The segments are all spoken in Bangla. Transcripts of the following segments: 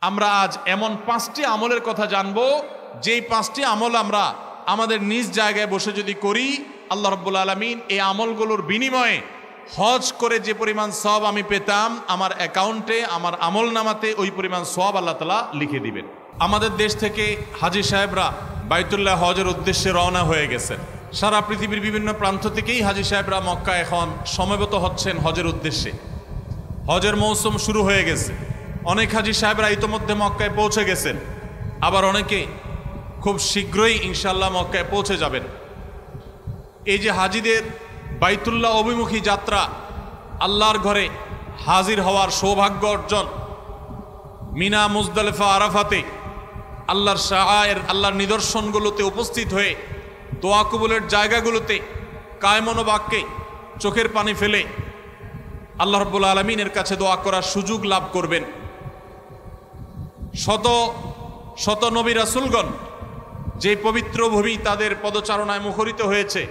আমরা আজ এমন 5টি আমলের কথা জানবো, যেই 5টি আমল আমরা আমাদের নিজ জায়গায় বসে যদি করি, আল্লাহ রাব্বুল আলামিন এই আমলগুলোর বিনিময়ে হজ করে যে পরিমাণ সওয়াব আমি পেতাম, আমার অ্যাকাউন্টে, আমার আমল নামাতে ওই পরিমাণ সওয়াব আল্লাহ তাআলা লিখে দিবেন। আমাদের দেশ থেকে হাজী সাহেবরা বাইতুল্লাহ হজের উদ্দেশ্যে রওনা হয়ে গেছেন। সারা পৃথিবীর বিভিন্ন প্রান্ত থেকেই হাজী সাহেবরা মক্কা এখন সমবেত হচ্ছেন হজের উদ্দেশ্যে। হজের মৌসুম শুরু হয়ে গেছে। অনেক হাজী সাহেবরা ইতোমধ্যে মক্কায় পৌঁছে গেছেন, আবার অনেকে খুব শীঘ্রই ইনশাল্লাহ মক্কায় পৌঁছে যাবেন। এই যে হাজীদের বাইতুল্লাহ অভিমুখী যাত্রা, আল্লাহর ঘরে হাজির হওয়ার সৌভাগ্য অর্জন, মিনা, মুজদালিফা, আরাফাতে আল্লাহর শাআয়ের, আল্লাহর নিদর্শনগুলোতে উপস্থিত হয়ে দোয়া কবুলের জায়গাগুলোতে কায়মনোবাক্যে চোখের পানি ফেলে আল্লাহ রাব্বুল আলামিনের কাছে দোয়া করার সুযোগ লাভ করবেন। শত শত নবী রাসূলগণ যে পবিত্র ভূমি তাদের পদচারণায় মুখরিত হয়েছে,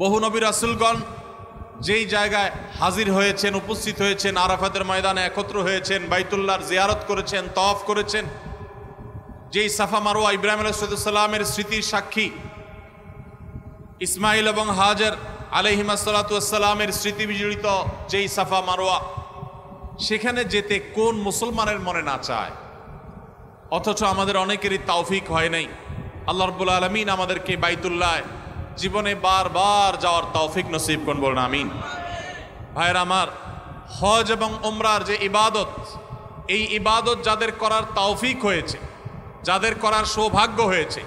বহু নবী রাসূলগণ যেই জায়গায় হাজির হয়েছেন, উপস্থিত হয়েছেন, আরাফাতের ময়দানে একত্র হয়েছেন, বাইতুল্লাহর জিয়ারত করেছেন, তওয়াফ করেছেন, যেই সাফা মারওয়া ইব্রাহিম আলাইহিস সালামের স্মৃতির সাক্ষী, ইসমাইল এবং হাজার আলাইহিমা সালাতু ওয়াসসালামের স্মৃতি বিজড়িত যেই সাফা মারওয়া, সেখানে যেতে কোন মুসলমানের মনে না চায়? অথচ আমাদের অনেকেরই তৌফিক হয় নাই। আল্লাহ রাব্বুল আলামিন আমাদেরকে বাইতুল্লাহ জীবনে বারবার যাওয়ার তৌফিক নসিব করুন, বলুন আমিন। ভাইরা আমার, হজ এবং উমরার যে ইবাদত, এই ইবাদত যাদের করার তৌফিক হয়েছে, যাদের করার সৌভাগ্য হয়েছে,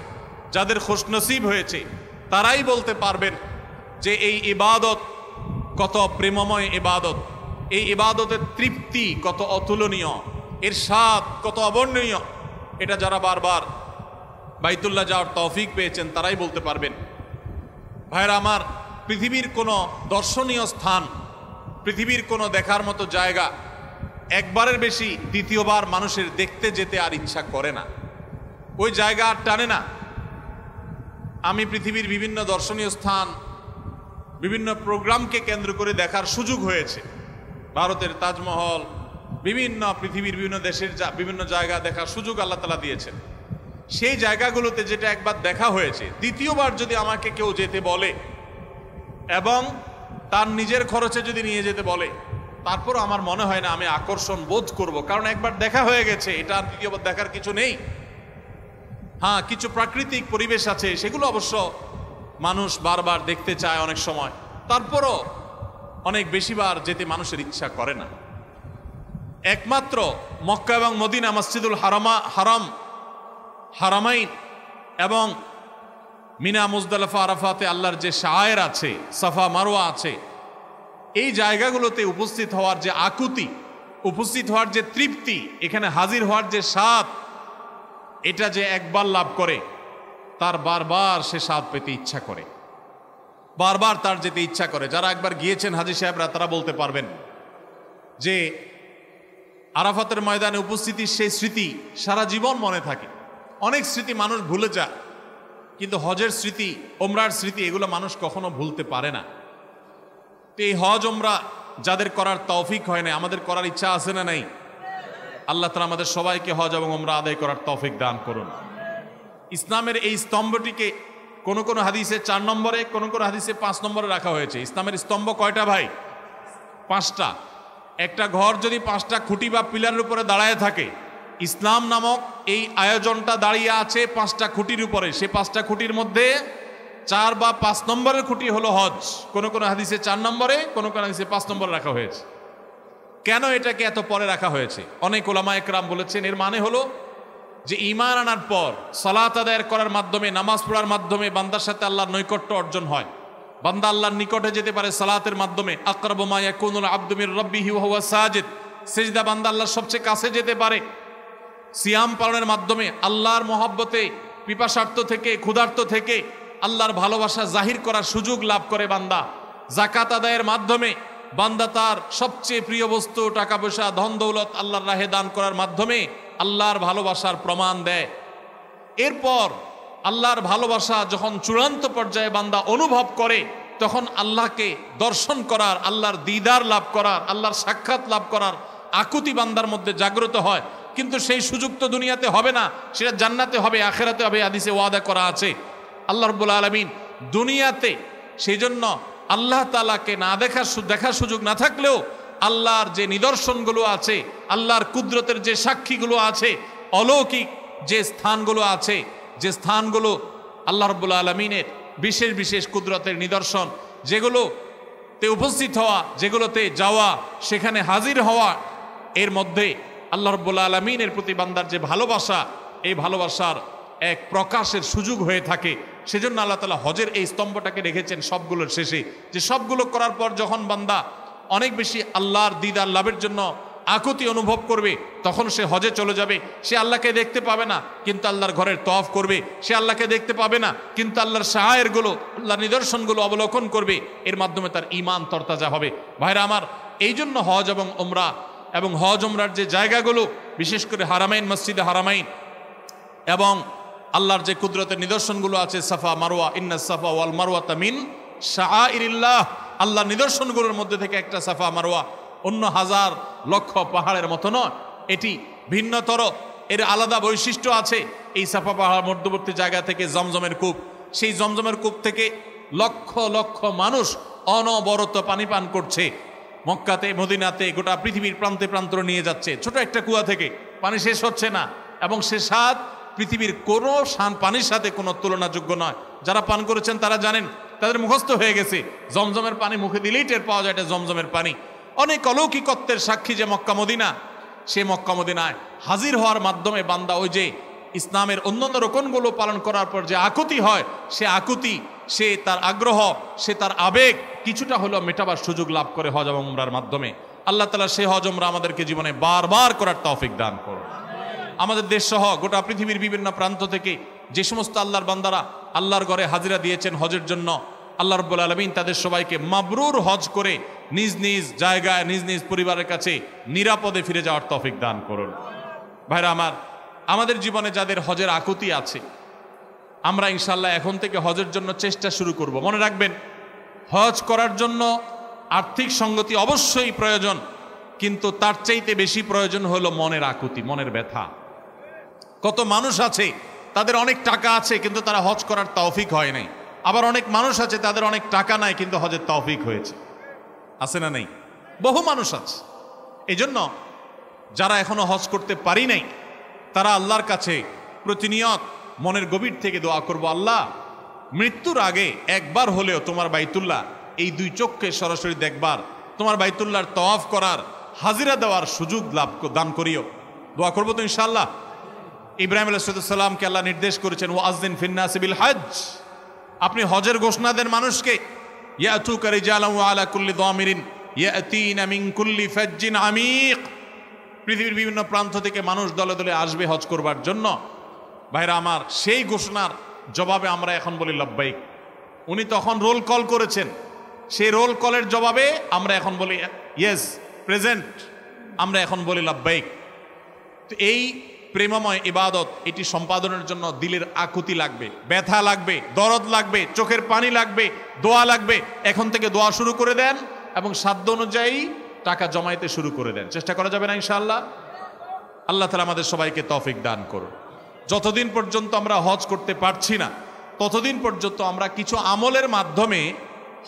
যাদের খুশনসিব হয়েছে, তারাই বলতে পারবেন যে এই ইবাদত কত প্রেমময় ইবাদত, এই ইবাদতের তৃপ্তি কত অতুলনীয়, এর স্বাদ কত অবর্ণনীয়। এটা যারা বারবার বাইতুল্লাহ যাওয়ার তৌফিক পেয়েছেন তারাই বলতে পারবেন। ভাইরা আমার, পৃথিবীর কোনো দর্শনীয় স্থান, পৃথিবীর কোনো দেখার মতো জায়গা একবারের বেশি দ্বিতীয়বার মানুষের দেখতে যেতে আর ইচ্ছা করে না, ওই জায়গা আর টানে না। আমি পৃথিবীর বিভিন্ন দর্শনীয় স্থান, বিভিন্ন প্রোগ্রামকে কেন্দ্র করে দেখার সুযোগ হয়েছে। ভারতের তাজমহল, বিভিন্ন পৃথিবীর বিভিন্ন দেশের বিভিন্ন জায়গা দেখার সুযোগ আল্লাহ তাআলা দিয়েছেন। সেই জায়গাগুলোতে যেটা একবার দেখা হয়েছে, দ্বিতীয়বার যদি আমাকে কেউ যেতে বলে এবং তার নিজের খরচে যদি নিয়ে যেতে বলে, তারপর আমার মনে হয় না আমি আকর্ষণ বোধ করব, কারণ একবার দেখা হয়ে গেছে, এটা আর দ্বিতীয়বার দেখার কিছু নেই। হ্যাঁ, কিছু প্রাকৃতিক পরিবেশ আছে, সেগুলো অবশ্য মানুষ বারবার দেখতে চায় অনেক সময়, তারপরও অনেক বেশিবার যেতে মানুষের ইচ্ছা করে না। একমাত্র মক্কা এবং মদিনা, মসজিদুল হারামাইন এবং মিনা, মুজদালিফা, আরাফাতে আল্লাহর যে শাআয়ের আছে, সাফা মারওয়া আছে, এই জায়গাগুলোতে উপস্থিত হওয়ার যে আকুতি, উপস্থিত হওয়ার যে তৃপ্তি, এখানে হাজির হওয়ার যে স্বাদ, এটা যে একবার লাভ করে তার বারবার সে স্বাদ পেতে ইচ্ছা করে, বারবার তার যেতে ইচ্ছা করে। যারা একবার গিয়েছেন হাজী সাহেবরা তারা বলতে পারবেন যে আরাফাতের ময়দানে উপস্থিতির সেই স্মৃতি সারা জীবন মনে থাকে। অনেক স্মৃতি মানুষ ভুলে যায়, কিন্তু হজের স্মৃতি, ওমরার স্মৃতি, এগুলো মানুষ কখনো ভুলতে পারে না। তো এই হজ ওমরা যাদের করার তৌফিক হয় না, আমাদের করার ইচ্ছা আছে না নাই? আল্লাহ তাআলা আমাদের সবাইকে হজ এবং ওমরা আদায় করার তৌফিক দান করুন। ইসলামের এই স্তম্ভটিকে কোন কোন হাদিসে 4 নম্বরে, কোন কোন হাদিসে 5 নম্বরে রাখা হয়েছে। ইসলামের স্তম্ভ কয়টা ভাই? 5টা। একটা ঘর যদি 5টা খুঁটি বা পিলারের উপরে দাঁড়ায় থাকে, ইসলাম নামক এই আয়োজনটা দাঁড়িয়ে আছে 5টা খুঁটির উপরে। সেই 5টা খুঁটির মধ্যে 4 বা 5 নম্বরের খুঁটি হলো হজ। কোন কোন হাদিসে 4 নম্বরে, কোন কোন হাদিসে 5 নম্বরে রাখা হয়েছে। কেন এটাকে এত পরে রাখা হয়েছে? অনেক উলামা একরাম বলেছেন এর মানে হলো যে ঈমান আনার পর সালাত আদায় করার মাধ্যমে, নামাজ পড়ার মাধ্যমে বান্দার সাথে আল্লাহর নৈকট্য অর্জন হয়। বান্দা আল্লাহর নিকটে যেতে পারে সালাতের মাধ্যমে। আকরাবু মা ইয়াকুনুল আবদু মির রাব্বিহি ওয়া হুয়া সাজিদ, সিজদা বান্দা আল্লাহর সবচেয়ে কাছে যেতে পারে। সিয়াম পালনের মাধ্যমে আল্লাহর মহব্বতে, পিপাসার্থ থেকে, ক্ষুধার্ত থেকে আল্লাহর ভালোবাসা জাহির করার সুযোগ লাভ করে বান্দা। যাকাত আদায়ের মাধ্যমে বান্দা তার সবচেয়ে প্রিয় বস্তু, টাকা পয়সা, ধন দৌলত আল্লাহর রাহে দান করার মাধ্যমে আল্লাহর ভালোবাসার প্রমাণ দেয়। এরপর আল্লাহর ভালোবাসা যখন চূড়ান্ত পর্যায়ে বান্দা অনুভব করে, তখন আল্লাহকে দর্শন করার, আল্লাহর দিদার লাভ করার, আল্লাহর সাক্ষাৎ লাভ করার আকুতি বান্দার মধ্যে জাগ্রত হয়। কিন্তু সেই সুযোগ তো দুনিয়াতে হবে না, সেটা জান্নাতে হবে, আখেরাতে হবে, হাদিসে ওয়াদা করা আছে। আল্লাহ রাব্বুল আলামিন দুনিয়াতে সেই জন্য আল্লাহ তাআলাকে না দেখার সুযোগ না থাকলেও আল্লাহর যে নিদর্শনগুলো আছে, আল্লাহর কুদরতের যে সাক্ষীগুলো আছে, অলৌকিক যে স্থানগুলো আছে, যে স্থানগুলো আল্লাহ রাব্বুল আলামিনের বিশেষ বিশেষ কুদরতের নিদর্শন, যেগুলোতে উপস্থিত হওয়া, যেগুলোতে যাওয়া, সেখানে হাজির হওয়া, এর মধ্যে আল্লাহ রাব্বুল আলামিনের প্রতি বান্দার যে ভালোবাসা, এই ভালোবাসার এক প্রকাশের সুযোগ হয়ে থাকে। সেজন্য আল্লাহ তাআলা হজের এই স্তম্ভটাকে রেখেছেন সবগুলোর শেষে, যে সবগুলো করার পর যখন বান্দা অনেক বেশি আল্লাহর দিদার লাভের জন্য আকুতি অনুভব করবে, তখন সে হজে চলে যাবে। সে আল্লাহকে দেখতে পাবে না, কিন্তু আল্লাহর ঘরের তওয়াফ করবে। সে আল্লাহকে দেখতে পাবে না, কিন্তু আল্লাহর শাআয়েরগুলো, আল্লাহর নিদর্শনগুলো অবলোকন করবে। এর মাধ্যমে তার ঈমান তরতাজা হবে। ভাইরা আমার, এই জন্য হজ এবং উমরা এবং হজ উমরার যে জায়গাগুলো, বিশেষ করে হারামাইন, মসজিদে হারামাইন এবং আল্লাহর যে কুদরতের নিদর্শনগুলো আছে, সাফা মারওয়া, ইন্নাস সাফা ওয়াল মারওয়াতা মিন শাআইরিল্লাহ, আল্লাহর নিদর্শনগুলোর মধ্যে থেকে একটা সাফা মারওয়া, অন্য হাজার লক্ষ পাহাড়ের মতো নয়, এটি ভিন্নতর, এর আলাদা বৈশিষ্ট্য আছে। এই সাফা পাহাড় মধ্যবর্তী জায়গা থেকে জমজমের কূপ, সেই জমজমের কূপ থেকে লক্ষ লক্ষ মানুষ অনবরত পানি পান করছে। মক্কাতে, মদিনাতে, গোটা পৃথিবীর প্রান্তে প্রান্তরে নিয়ে যাচ্ছে। ছোট একটা কুয়া থেকে পানি শেষ হচ্ছে না, এবং সে স্বাদ পৃথিবীর কোনো পানির সাথে কোনো তুলনাযোগ্য নয়। যারা পান করেছেন তারা জানেন, তাদের মুখস্থ হয়ে গেছে, জমজমের পানি মুখে দিলেই টের পাওয়া যায় এটা জমজমের পানি। অনেক অলৌকিকত্বের সাক্ষী যে মক্কা মদিনা, সে মক্কা মদিনায় হাজির হওয়ার মাধ্যমে বান্দা ওই যে ইসলামের অন্যান্য রোকনগুলো পালন করার পর যে আকুতি হয়, সে আকুতি, সে তার আগ্রহ, সে তার আবেগ কিছুটা হলেও মেটাবার সুযোগ লাভ করে হজ এবং উমরার মাধ্যমে। আল্লাহ তাআলা সেই হজ উমরা আমাদেরকে জীবনে বারবার করার তৌফিক দান করুন। আমাদের দেশ সহ গোটা পৃথিবীর বিভিন্ন প্রান্ত থেকে যে সমস্ত আল্লাহর বান্দারা আল্লাহর ঘরে হাজিরা দিয়েছেন হজের জন্য, আল্লাহ রাব্বুল আলামিন তাদের সবাইকে মাবরুর হজ করে নিজ নিজ জায়গায়, নিজ নিজ পরিবারের কাছে নিরাপদে ফিরে যাওয়ার তৌফিক দান করুন। ভাইরা আমার, আমাদের জীবনে যাদের হজের আকুতি আছে, আমরা ইনশাআল্লাহ এখন থেকে হজের জন্য চেষ্টা শুরু করব। মনে রাখবেন, হজ করার জন্য আর্থিক সঙ্গতি অবশ্যই প্রয়োজন, কিন্তু তার চাইতে বেশি প্রয়োজন হলো মনের আকুতি, মনের ব্যথা। কত মানুষ আছে তাদের অনেক টাকা আছে কিন্তু তারা হজ করার তৌফিক হয় নাই। আবার অনেক মানুষ আছে তাদের অনেক টাকা নাই কিন্তু হজের তৌফিক হয়েছে। আছে না নেই? বহু মানুষ আছে। এই জন্য যারা এখনো হজ করতে পারি নাই, তারা আল্লাহর কাছে প্রতিনিয়ত মনের গভীর থেকে দোয়া করব, আল্লাহ মৃত্যুর আগে একবার হলেও তোমার বাইতুল্লাহ এই দুই চোখকে সরাসরি দেখবার, তোমার বাইতুল্লাহর তওয়াফ করার, হাজিরা দেওয়ার সুযোগ দান করিও। দোয়া করবো তো ইনশাআল্লাহ। ইব্রাহিম আলাইহিস সালামকে আল্লাহ নির্দেশ করেছেন, ওয়াজ্জিন ফিন্নাসি বিল হজ, আপনি হজের ঘোষণা দেন মানুষকে, ইয়াতুকা রিজালান ওয়া আলা কুল্লি দামিরিন ইয়াতিনা মিন কুল্লি ফাজ্জিন আমিক। পৃথিবীর বিভিন্ন প্রান্ত থেকে মানুষ দলে দলে আসবে হজ করবার জন্য। ভাইরা আমার, সেই ঘোষণার জবাবে আমরা এখন বলি লব্বাইক। উনি তখন রোল কল করেছেন, সেই রোল কলের জবাবে আমরা এখন বলি ইয়েস প্রেজেন্ট, আমরা এখন বলি লব্বাইক। তো এই প্রেমময় ইবাদত, এটি সম্পাদনের জন্য দিলের আকুতি লাগবে, ব্যথা লাগবে, দরদ লাগবে, চোখের পানি লাগবে, দোয়া লাগবে। এখন থেকে দোয়া শুরু করে দেন এবং সাধ্য অনুযায়ী টাকা জমাইতে শুরু করে দেন। চেষ্টা করা যাবে না ইনশাআল্লাহ? আল্লাহ তাআলা আমাদের সবাইকে তৌফিক দান করুন। যতদিন পর্যন্ত আমরা হজ করতে পারছি না, ততদিন পর্যন্ত আমরা কিছু আমলের মাধ্যমে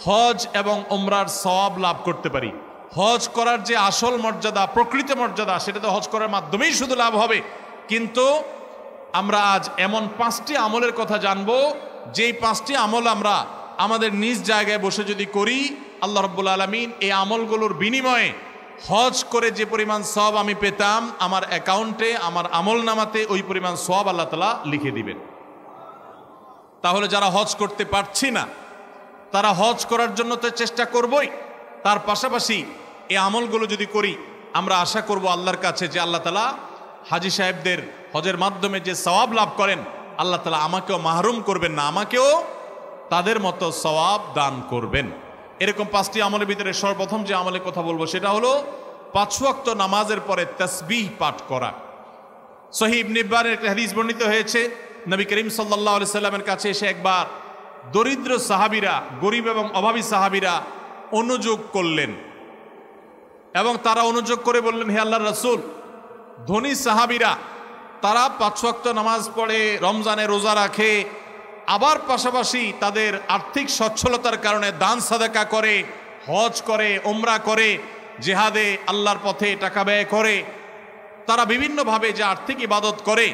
হজ এবং উমরার সওয়াব লাভ করতে পারি। হজ করার যে আসল মর্যাদা, প্রকৃত মর্যাদা, সেটা তো হজ করার মাধ্যমেই শুধু লাভ হবে। কিন্তু আমরা আজ এমন 5টি আমলের কথা জানবো, যেই 5টি আমল আমরা আমাদের নিজ জায়গায় বসে যদি করি, আল্লাহ রাব্বুল আলামিন এই আমলগুলোর বিনিময়ে হজ করে যে পরিমাণ সওয়াব আমি পেতাম, আমার অ্যাকাউন্টে, আমার আমল নামাতে ওই পরিমাণ সওয়াব আল্লাহ তাআলা লিখে দিবেন। তাহলে যারা হজ করতে পারছি না, তারা হজ করার জন্য তো চেষ্টা করবই, তার পাশাপাশি এই আমলগুলো যদি করি, আমরা আশা করব আল্লাহর কাছে যে আল্লাহ তাআলা হাজী সাহেবদের হজের মাধ্যমে যে সওয়াব লাভ করেন, আল্লাহ তাআলা আমাকেও মাহরুম করবেন না, আমাকেও তাদের মতো সওয়াব দান করবেন। এরকম 5টি আমলের ভিতরে সর্বপ্রথম যে আমলের কথা বলবো সেটা হলো 5 ওয়াক্ত নামাজের পরে তাসবিহ পাঠ করা। সহিহ ইবনে হিব্বানের একটা হাদিস বর্ণিত হয়েছে, নবী করিম সাল্লাল্লাহু আলাইহি সাল্লামের কাছে এসে একবার দরিদ্র সাহাবীরা, গরিব এবং অভাবী সাহাবীরা অনুযোগ করলেন এবং তারা অনুযোগ করে বললেন, হে আল্লাহর রাসূল, ধনী সাহাবীরা তারা 5 ওয়াক্ত নামাজ পড়ে, রমজানে রোজা রাখে, আবার পাশাপাশি তাদের আর্থিক সচ্ছলতার কারণে দান সাদাকা করে, হজ করে, ওমরা করে, জিহাদে আল্লাহর পথে টাকা ব্যয় করে, তারা বিভিন্নভাবে যে আর্থিক ইবাদত করে।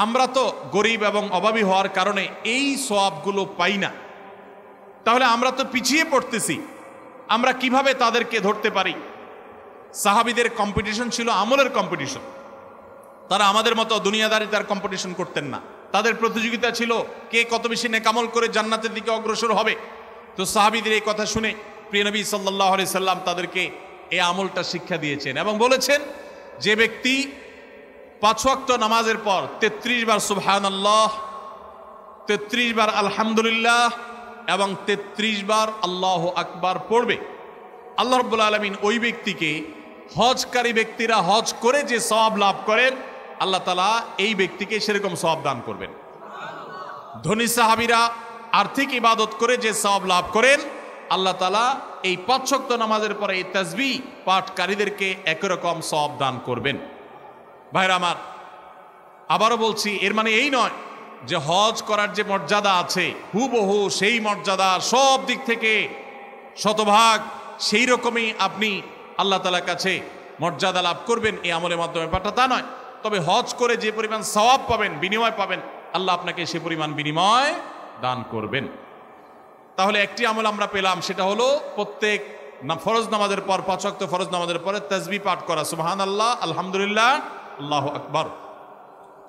আমরা তো গরিব এবং অভাবী হওয়ার কারণে এই সওয়াবগুলো পাই না। তাহলে আমরা তো পিছিয়ে পড়তেছি, আমরা কিভাবে তাদেরকে ধরতে পারি? সাহাবীদের কম্পিটিশন ছিল আমলের কম্পিটিশন। তারা আমাদের মতো দুনিয়াদারিতার কম্পিটিশন করতেন না। তাদের প্রতিযোগিতা ছিল কে কত বেশি নেকামল করে জান্নাতের দিকে অগ্রসর হবে। তো সাহাবীদের এই কথা শুনে প্রিয় নবী সাল্লাল্লাহু আলাইহি সাল্লাম তাদেরকে এই আমলটা শিক্ষা দিয়েছেন এবং বলেছেন যে ব্যক্তি 5 ওয়াক্ত নামাজের পর 33 বার সুবহানাল্লাহ, 33 বার আলহামদুলিল্লাহ এবং 33 বার আল্লাহু আকবার পড়বে, আল্লাহ রাব্বুল আলামিন ওই ব্যক্তিকে, হজকারী ব্যক্তিরা হজ করে যে সওয়াব লাভ করেন, আল্লাহ তাআলা এই ব্যক্তিকে সেরকম সওয়াব দান করবেন। ধনী সাহাবীরা আর্থিক ইবাদত করে যে সওয়াব লাভ করেন, আল্লাহ তাআলা এই 5 ওয়াক্ত নামাজের পরে এই তাসবিহ পাঠকারীদেরকে একই রকম সওয়াব দান করবেন। ভাইরা আমার, আবারও বলছি, এর মানে এই নয় যে হজ করার যে মর্যাদা আছে হুবহু সেই মর্যাদা সব দিক থেকে শতভাগ সেই রকমই আপনি আল্লাহ তাআলার কাছে মর্যাদা লাভ করবেন এই আমলের মাধ্যমে, ব্যাপারটা তা নয়। তবে হজ করে যে পরিমাণ সওয়াব পাবেন, বিনিময় পাবেন, আল্লাহ আপনাকে সে পরিমাণ বিনিময় দান করবেন। তাহলে একটি আমল আমরা পেলাম, সেটা হলো প্রত্যেক ফরজ নামাজের পর, 5 ওয়াক্ত ফরজ নামাজের পরে তাসবিহ পাঠ করা, সুবহানাল্লাহ, আলহামদুলিল্লাহ, আল্লাহু আকবার।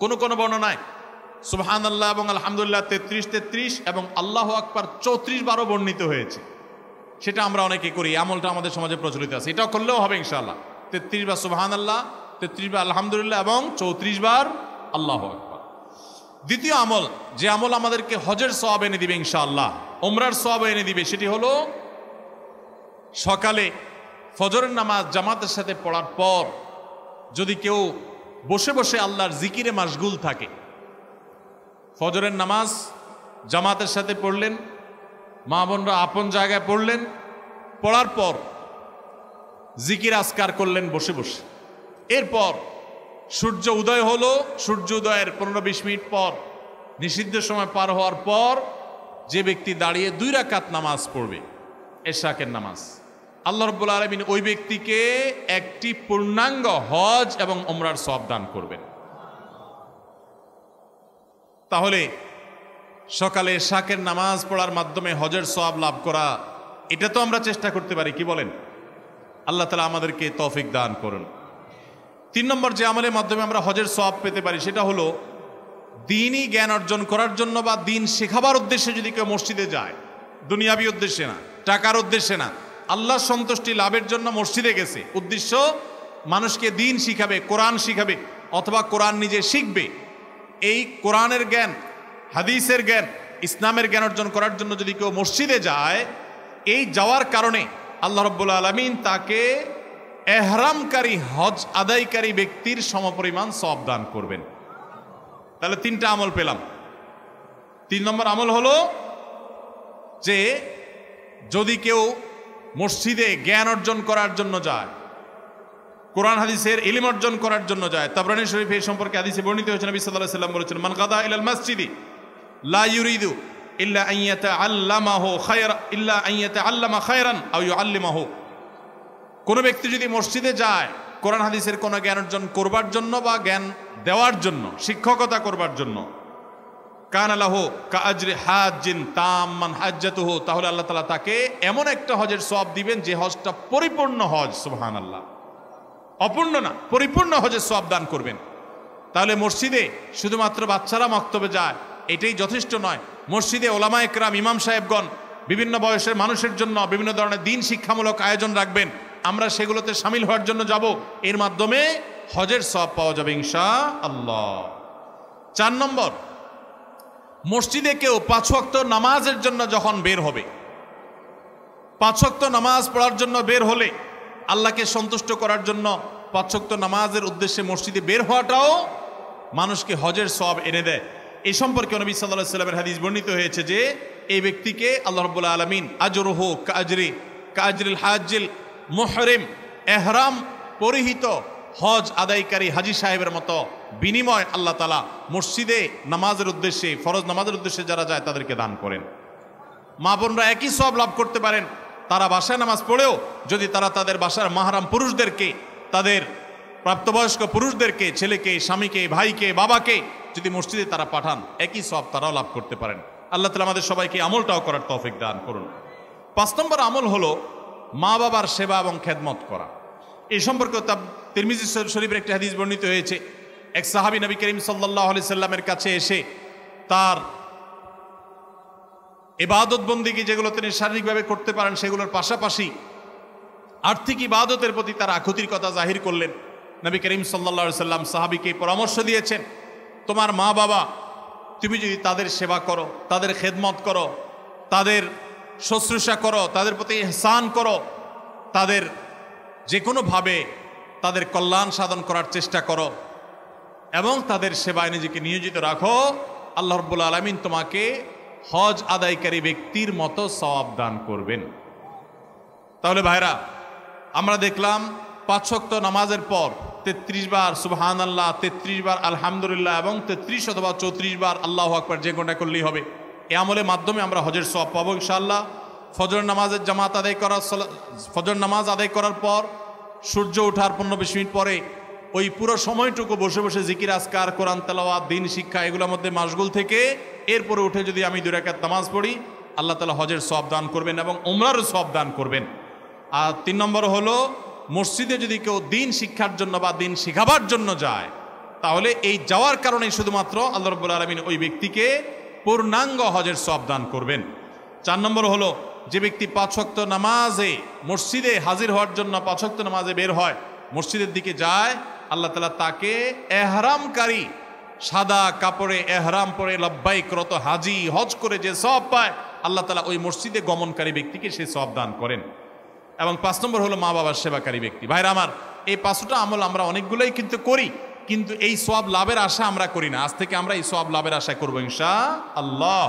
কোন কোন বর্ণনায় সুবহানাল্লাহ এবং আলহামদুলিল্লাহ 33 এবং আল্লাহু আকবার 34 বারও বর্ণিত হয়েছে। সেটা আমরা অনেকে করি, আমলটা আমাদের সমাজে প্রচলিত আছে, এটাও করলেও হবে ইনশাআল্লাহ। 33 বার সুবহানাল্লাহ, 33 বার আলহামদুলিল্লাহ এবং 34 বার আল্লাহু আকবার। দ্বিতীয় আমল, যে আমল আমাদেরকে হজের সওয়াব এনে দিবে ইনশাআল্লাহ, ওমরার সওয়াব এনে দিবে, সেটি হলো সকালে ফজরের নামাজ জামাতের সাথে পড়ার পর যদি কেউ বসে বসে আল্লাহর জিকিরে মাশগুল থাকে, ফজরের নামাজ জামাতের সাথে পড়লেন, মা বোনরা আপন জায়গায় পড়লেন, পড়ার পর জিকির আজকার করলেন বসে বসে, এরপর সূর্য উদয় হলো, সূর্য উদয়ের 15-20 মিনিট পর, নিষিদ্ধ সময় পার হওয়ার পর যে ব্যক্তি দাঁড়িয়ে 2 রাকাত নামাজ পড়বে, এশাকের নামাজ, আল্লাহ রাব্বুল আলামিন ওই ব্যক্তিকে একটি পূর্ণাঙ্গ হজ এবং ওমরার সওয়াব দান করবেন। তাহলে সকালে এশাকের নামাজ পড়ার মাধ্যমে হজের সওয়াব লাভ করা, এটা তো আমরা চেষ্টা করতে পারি, কি বলেন? আল্লাহ তাআলা আমাদেরকে তৌফিক দান করুন। 3 নম্বর যে আমলের মাধ্যমে আমরা হজের সওয়াব পেতে পারি, সেটা হলো দ্বীনি জ্ঞান অর্জন করার জন্য বা দ্বীন শেখাবার উদ্দেশ্যে যদি কেউ মসজিদে যায়, দুনিয়াবি উদ্দেশ্যে না, টাকার উদ্দেশ্যে না, আল্লাহর সন্তুষ্টি লাভের জন্য মসজিদে গেছে, উদ্দেশ্য মানুষকে দ্বীন শিখাবে, কোরআন শিখাবে, অথবা কোরআন নিজে শিখবে, এই কোরআনের জ্ঞান, হাদিসের জ্ঞান, ইসলামের জ্ঞান অর্জন করার জন্য যদি কেউ মসজিদে যায়, এই যাওয়ার কারণে আল্লাহ রাব্বুল আলামিন তাকে এহরামকারী, হজ আদায়কারী ব্যক্তির সমপরিমাণ সওয়াব দান করবেন। তাহলে 3টা আমল পেলাম। 3 নম্বর আমল হলো যে যদি কেউ মসজিদে জ্ঞান অর্জন করার জন্য যায়, কোরআন হাদিসের ইলম অর্জন করার জন্য যায়, তাবরানী শরীফে এই সম্পর্কে হাদিসে বর্ণিত হয়েছে, নবী সাল্লাল্লাহু আলাইহি ওয়াসাল্লাম বলেছেন, মান গাদা ইলাল মসজিদি লা ইউরিদু ইল্লা আন ইয়াতাআল্লামাহু খায়রা ইল্লা আন ইয়াতাআল্লামা খায়রান আও ইউআল্লিমাহু। কোন ব্যক্তি যদি মসজিদে যায় কোরআন হাদিসের কোনো জ্ঞান অর্জন করবার জন্য বা জ্ঞান দেওয়ার জন্য, শিক্ষকতা করবার জন্য, কানা লাহু কাআজরি হাজ্জিন তাম্মান হাজ্জাতুহু, তাহলে আল্লাহ তাআলা তাকে এমন একটা হজের সওয়াব দিবেন যে হজটা পরিপূর্ণ হজ, সুবহানাল্লাহ, অপূর্ণ না, পরিপূর্ণ হজের সওয়াব দান করবেন। তাহলে মসজিদে শুধুমাত্র বাচ্চারা মক্তবে যায় এটাই যথেষ্ট নয়, মসজিদে ওলামায়ে কেরাম, ইমাম সাহেবগণ বিভিন্ন বয়সের মানুষের জন্য বিভিন্ন ধরনের দ্বীন শিক্ষামূলক আয়োজন রাখবেন, আমরা সেগুলোতে শামিল হওয়ার জন্য যাব, এর মাধ্যমে হজের সওয়াব পাওয়া যাবে ইনশাআল্লাহ। 4 নম্বর, মসজিদে কেউ 5 ওয়াক্ত নামাজের জন্য যখন বের হবে, 5 ওয়াক্ত নামাজ পড়ার জন্য বের হলে, আল্লাহকে সন্তুষ্ট করার জন্য 5 ওয়াক্ত নামাজের উদ্দেশ্যে মসজিদে বের হওয়াটাও মানুষকে হজের সওয়াব এনে দেয়। এই সম্পর্কে নবী সাল্লাল্লাহু আলাইহি ওয়াসাল্লামের হাদিস বর্ণিত হয়েছে যে এই ব্যক্তিকে আল্লাহ রাব্বুল আলামিন আজরুহু কাজরিল হাজ্জিল মুহরিম, এহরাম পরিহিত হজ আদায়কারী হাজি সাহেবের মতো বিনিময় আল্লাহ তাআলা মসজিদে নামাজের উদ্দেশ্যে, ফরজ নামাজের উদ্দেশ্যে যারা যায় তাদেরকে দান করেন। মা বোনরা একই সওয়াব লাভ করতে পারেন তারা বাসায় নামাজ পড়েও যদি তারা তাদের বাসার মাহরাম পুরুষদেরকে, তাদের প্রাপ্তবয়স্ক পুরুষদেরকে, ছেলেকে, স্বামীকে, ভাইকে, বাবাকে যদি মসজিদে তারা পাঠান, একই সওয়াব তারাও লাভ করতে পারেন। আল্লাহ তাআলা আমাদের সবাইকে আমলটাও করার তৌফিক দান করুন। 5 নম্বর আমল হলো মা বাবার সেবা এবং খেদমত করা। এই সম্পর্কে তিরমিজি শরীফের একটি হাদিস বর্ণিত হয়েছে। এক সাহাবী নবী করিম সাল্লাল্লাহু আলাইহি সাল্লামের কাছে এসে তার ইবাদত বন্দেগী যেগুলো তিনি শারীরিকভাবে করতে পারেন সেগুলোর পাশাপাশি আর্থিক ইবাদতের প্রতি তার আকুতির কথা জাহির করলেন। নবী করিম সাল্লাল্লাহু আলাইহি সাল্লাম সাহাবীকে পরামর্শ দিয়েছেন, তোমার মা বাবা, তুমি যদি তাদের সেবা করো, তাদের খেদমত করো, তাদের শুশ্রূষা করো, তাদের প্রতি ইহসান করো, তাদের যে কোনোভাবে তাদের কল্যাণ সাধন করার চেষ্টা করো এবং তাদের সেবায় নিজেকে নিয়োজিত রাখো, আল্লাহ রাব্বুল আলামিন তোমাকে হজ আদায়কারী ব্যক্তির মতো সওয়াব দান করবেন। তাহলে ভাইরা, আমরা দেখলাম 5 ওয়াক্ত নামাজের পর 33 বার সুবহানাল্লাহ, 33 বার আলহামদুলিল্লাহ এবং 33 অথবা 34 বার আল্লাহু আকবার যে কোনটা করলেই হবে। এই আমলের মাধ্যমে আমরা হজের সওয়াব পাবো ইনশাআল্লাহ। ফজর নামাজের জামাত আদায় করার, ফজর নামাজ আদায় করার পর সূর্য ওঠার 15-20 মিনিট পরে ওই পুরো সময়টুকু বসে বসে জিকির আজকার, কোরআন তেলাওয়াত, দ্বীন শিক্ষা এগুলোর মধ্যে মাশগুল থেকে এরপরে উঠে যদি আমি 2 রাকাত নামাজ পড়ি, আল্লাহ তাআলা হজের সওয়াব দান করবেন এবং উমরার সওয়াব দান করবেন। আর 3 নম্বর হলো মসজিদে যদি কেউ দ্বীন শিক্ষার জন্য বা দ্বীন শেখাবার জন্য যায়, তাহলে এই যাওয়ার কারণে শুধুমাত্র আল্লাহ রাব্বুল আলামিন ওই ব্যক্তিকে পূর্ণাঙ্গ হজের সওয়াব দান করবেন। 4 নম্বর হলো যে ব্যক্তি 5 ওয়াক্ত নামাজে মসজিদে হাজির হওয়ার জন্য 5 ওয়াক্ত নামাজে বের হয়, মসজিদের দিকে যায়, আল্লাহ তাআলা তাকে এহরামকারী, সাদা কাপড়ে এহরাম পরে লব্বাইক রত হাজি হজ করে যে সওয়াব পায়, আল্লাহ তাআলা ওই মসজিদে গমনকারী ব্যক্তিকে সেই সওয়াব দান করেন। এবং 5 নম্বর হলো মা বাবার সেবাকারী ব্যক্তি। ভাইরা আমার, এই 5টা আমল আমরা অনেকগুলোই কিন্তু করি, কিন্তু এই সওয়াব লাভের আশা আমরা করি না। আজ থেকে আমরা এই সওয়াব লাভের আশা করবো ইনশাআল্লাহ।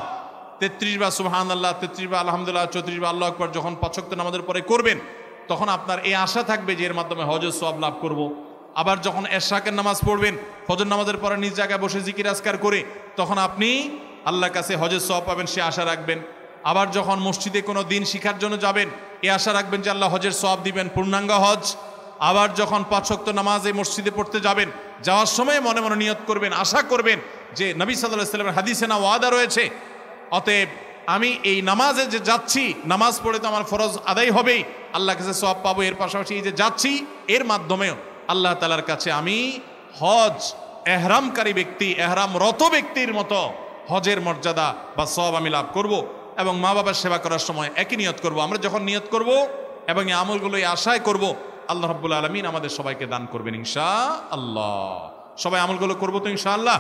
33 বার সুবহানাল্লাহ, 33 বার আলহামদুলিল্লাহ, 34 বার আল্লাহু আকবার যখন 5 ওয়াক্ত নামাজের পরে করবেন, তখন আপনার এই আশা থাকবে যে এর মাধ্যমে হজের সওয়াব লাভ করব। আবার যখন এশরাকের নামাজ পড়বেন, ফজর নামাজের পরে নিজ জায়গায় বসে জিকির আজকার করে, তখন আপনি আল্লাহর কাছে হজের সওয়াব পাবেন, সে আশা রাখবেন। আবার যখন মসজিদে কোনো দিন শিখার জন্য যাবেন, এই আশা রাখবেন যে আল্লাহ হজের সওয়াব দিবেন, পূর্ণাঙ্গ হজ। আবার যখন 5 ওয়াক্ত নামাজ এই মসজিদে পড়তে যাবেন, যাওয়ার সময় মনে মনে নিয়ত করবেন, আশা করবেন যে নবী সাল্লাল্লাহু আলাইহি ওয়াসাল্লামের হাদিসে না ওয়াদা রয়েছে, অতএব আমি এই নামাজে যে যাচ্ছি, নামাজ পড়ে তো আমার ফরজ আদায় হবেই, আল্লাহর কাছে সওয়াব পাবো। এর পাশাপাশি এই যে যাচ্ছি, এর মাধ্যমেও আল্লাহ তাআলার কাছে আমি হজ এহরামকারী ব্যক্তি, এহরামরত ব্যক্তির মতো হজের মর্যাদা বা সওয়াব আমি লাভ করব। এবং মা বাবার সেবা করার সময় একই নিয়ত করব। আমরা যখন নিয়ত করব এবং এই আমলগুলো এই আশায় করব, আল্লাহ রাব্বুল আলামিন আমাদের সবাইকে দান করবেন ইনশাআল্লাহ। সবাই আমলগুলো করবো তো ইনশাআল্লাহ।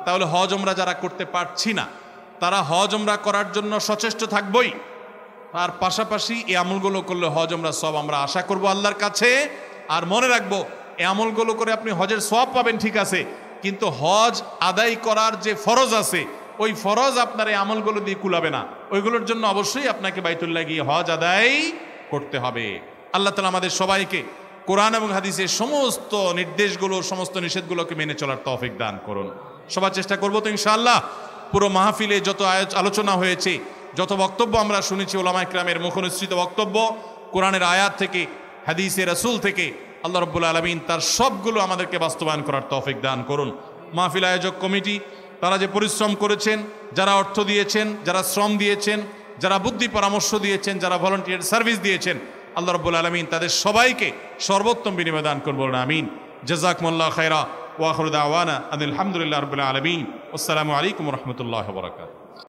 তাহলে হজ উমরা যারা করতে পারছি না, তারা হজ উমরা করার জন্য সচেষ্ট থাকবই। আর পাশাপাশি এই আমলগুলো করলে হজ উমরা সব আমরা আশা করব আল্লাহর কাছে। আর মনে রাখবো, এই আমলগুলো করে আপনি হজের সওয়াব পাবেন ঠিক আছে, কিন্তু হজ আদায় করার যে ফরজ আছে, ওই ফরজ আপনার এই আমলগুলো দিয়ে কুলাবে না। ওইগুলোর জন্য অবশ্যই আপনাকে বাইতুল্লাহ গিয়ে হজ আদায় করতে হবে। আল্লাহ তাআলা আমাদের সবাইকে কোরআন এবং হাদিসের সমস্ত নির্দেশগুলো, সমস্ত নিষেধগুলোকে মেনে চলার তৌফিক দান করুন। সবার চেষ্টা করবো তো ইনশাআল্লাহ। পুরো মাহফিলে যত আলোচনা হয়েছে, যত বক্তব্য আমরা শুনেছি, ওলামায়ে কেরামের মুখনিসৃত বক্তব্য, কোরআনের আয়াত থেকে, হাদিসে রাসূল থেকে, আল্লাহ রাব্বুল আলামিন তার সবগুলো আমাদেরকে বাস্তবায়ন করার তৌফিক দান করুন। মাহফিল আয়োজক কমিটি তারা যে পরিশ্রম করেছেন, যারা অর্থ দিয়েছেন, যারা শ্রম দিয়েছেন, যারা বুদ্ধি পরামর্শ দিয়েছেন, যারা ভলান্টিয়ার সার্ভিস দিয়েছেন, আল্লাহ রাব্বুল আলামিন তাদের সবাইকে সর্বোত্তম বিনিময় দান করুন। আমিন। জাযাকুমুল্লাহু খায়রা ওয়া আখিরু দাওয়ানা আনিল হামদুলিল্লাহি রাব্বিল আলামিন। আসসালামু আলাইকুম ওয়া রাহমাতুল্লাহি ওয়া বারাকাতুহু।